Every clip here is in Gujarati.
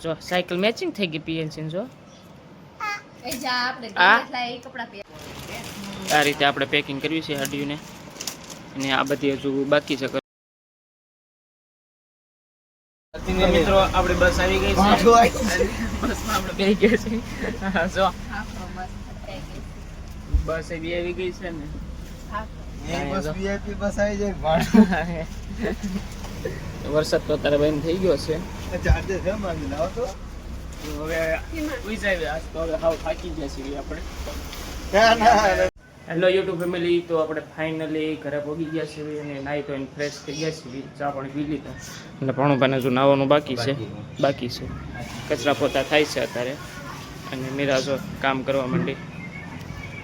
જો સાયકલ મેચિંગ થઈ ગઈ પીએનસી જો આ રીતે આપણે પેકિંગ કર્યું છે હાડીઓને અને આ બધી હજુ બાકી છે મિત્રો આપણી બસ આવી ગઈ છે બસમાં આપણે બેસી ગયા છે જો બસ એવી આવી ગઈ છે ને બસ વીઆઈપી બસ આવી જાય વરસાદ તો અત્યારે બંધ થઈ ગયો છે ચાર્જર છે માંગી લાવો તો હવે ઉઈ જાય આજ તો હવે હાવ થાકી ગયા છીએ આપણે હેલો યુટ્યુબ ફેમિલી તો આપણે ફાઇનલી ઘરે પહોંચી ગયા છીએ અને નાહી તો ફ્રેશ થઈ ગયા છીએ ચા પાણી પી લીધા એટલે ભણુભાઈને હજુ નાહવાનું બાકી છે કચરા પોતા થાય છે અત્યારે અને મીરાજો કામ કરવા માંડી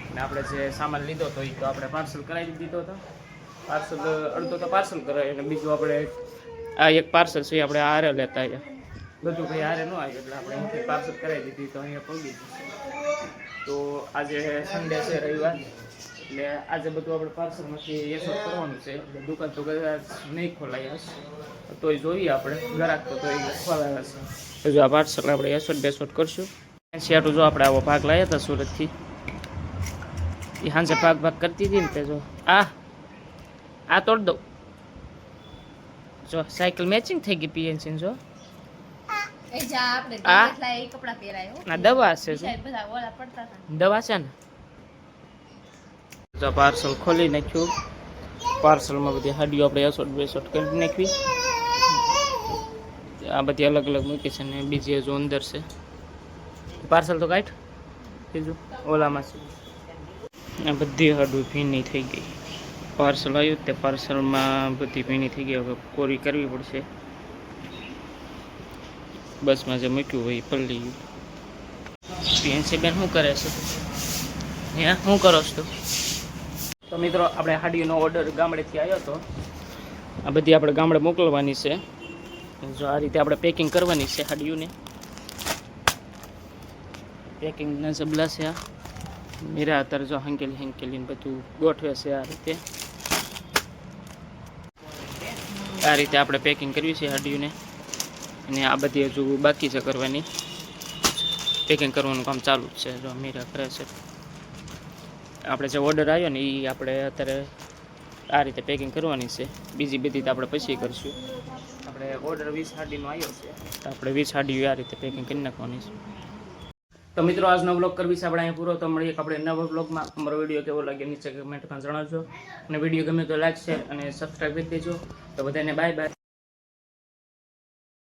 અને આપણે જે સામાન લીધો હતો એ તો આપણે પાર્સલ કરાવી દીધો હતો પાર્સલ અડધો તો પાર્સલ કરાય અને બીજું આપણે આ એક પાર્સલ છે આપણે હારે લેતા આવ્યા બધું કંઈ હારે ન આવ્યું એટલે આપણે અહીંથી પાર્સલ કરાવી દીધી તો અહીંયા પહોંચી તો આજે સન્ડે છે રવિવાર એટલે આજે બધું આપણે પાર્સલમાંથી એસોટ કરવાનું છે એટલે દુકાન તો કદાચ નહીં ખોલાય હશે તોય જોઈએ આપણે ગ્રાહક તો તોય ખોલાયા છે જો આ પાર્સલ આપણે એસોટ બેસોટ કરશું શિયાળું જો આપણે આવો ભાગ લાવ્યા હતા સુરતથી એ સાંજે ભાગ કરતી હતી ને તે જો આ તોડ દઉં જો સાયકલ મેચિંગ થઈ ગઈ પીએનસી જો દવા છે દવા છે ને જો પાર્સલ ખોલી નાખ્યું પાર્સલમાં બધી હાડીઓ આપણે એસોટ બેસોટ કરી નાખવી આ બધી અલગ અલગ મૂકી છે ને બીજી હજુ અંદર છે પાર્સલ તો કાઢ બીજું ઓલામાં છે આ બધી હાડું ભીની થઈ ગઈ પાર્સલ આવ્યું તે પાર્સલમાં બધી ભીની થઈ ગઈ હવે કોરી કરવી પડશે બસમાં જે મૂક્યું હોય એ પલળી ગયું પીએનસી બેન શું કરે છે હે શું કરો છો તો મિત્રો આપણે હાડીનો ઓર્ડર ગામડેથી આવ્યો હતો આ બધી આપણે ગામડે મોકલવાની છે જો આ રીતે આપણે પેકિંગ કરવાની છે હાડીઓને પેકિંગના જબલા છે આ મીરા અત્યારે જો હંકેલીને બધું ગોઠવે છે આ રીતે આપણે પેકિંગ કરવી છે હાડીઓને અને આ બધી હજુ બાકી છે કરવાની પેકિંગ કરવાનું કામ ચાલુ જ છે જો મીરા કરે છે આપણે જે ઓર્ડર આવ્યો ને એ આપણે અત્યારે આ રીતે પેકિંગ કરવાની છે બીજી બધી તો આપણે પછી કરશું આપણે ઓર્ડર 20 હાડીનો આવ્યો છે તો આપણે 20 હાડીઓ આ રીતે પેકિંગ કરી નાખવાની છે તો મિત્રો આજનો બ્લોગ કરવી છે આપણે અહીંયા પૂરો તો મળીએ આપણે નવા બ્લોગમાં અમારો વિડીયો કેવો લાગે નીચે કમેન્ટમાં જણાવજો અને વિડીયો ગમે તો લાઈક શેર અને સબસ્ક્રાઈબ કરી દેજો તો બધાને બાય બાય